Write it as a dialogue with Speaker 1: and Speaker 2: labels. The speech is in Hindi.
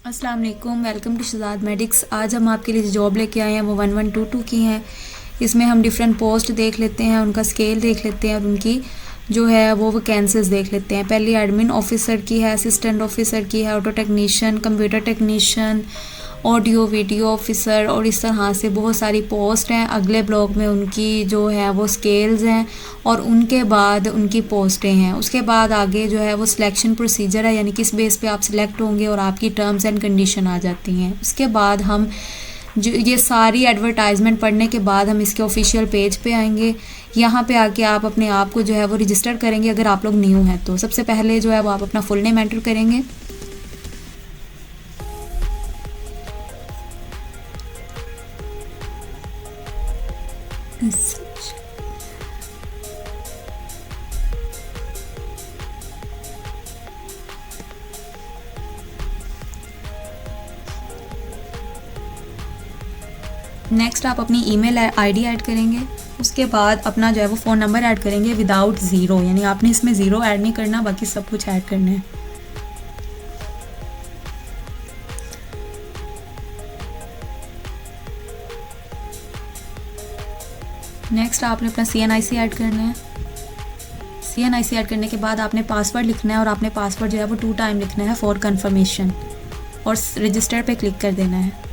Speaker 1: अस्सलाम वालेकुम, वेलकम टू शहजाद मेडिक्स। आज हम आपके लिए जो जॉब लेके आए हैं वो 1122 की हैं। इसमें हम डिफरेंट पोस्ट देख लेते हैं, उनका स्केल देख लेते हैं और उनकी जो है वो वैकेंसीज देख लेते हैं। पहली एडमिन ऑफिसर की है, असिस्टेंट ऑफिसर की है, auto technician, computer technician, audio video officer और इस तरह से बहुत सारी पोस्ट हैं। अगले ब्लॉक में उनकी जो है वो स्केल्स हैं और उनके बाद उनकी पोस्टें हैं। उसके बाद आगे जो है वो सिलेक्शन प्रोसीजर है, यानी किस बेस पे आप सिलेक्ट होंगे और आपकी टर्म्स एंड कंडीशन आ जाती हैं। उसके बाद हम जो ये सारी एडवर्टाइजमेंट पढ़ने के बाद हम इसके ऑफिशियल पेज पे आएंगे। यहाँ पे आके आप अपने आप को जो है वो रजिस्टर करेंगे अगर आप लोग न्यू हैं तो। सबसे पहले जो है वो आप अपना फुल नेम एंटर करेंगे। नेक्स्ट आप अपनी ईमेल आईडी ऐड करेंगे। उसके बाद अपना जो है वो फ़ोन नंबर ऐड करेंगे विदाउट ज़ीरो, यानी आपने इसमें ज़ीरो ऐड नहीं करना, बाकी सब कुछ ऐड करना है। नेक्स्ट आपने अपना CNIC ऐड करना है। CNIC ऐड करने के बाद आपने पासवर्ड लिखना है और आपने पासवर्ड जो है वो 2 टाइम लिखना है फॉर कंफर्मेशन और रजिस्टर पे क्लिक कर देना है।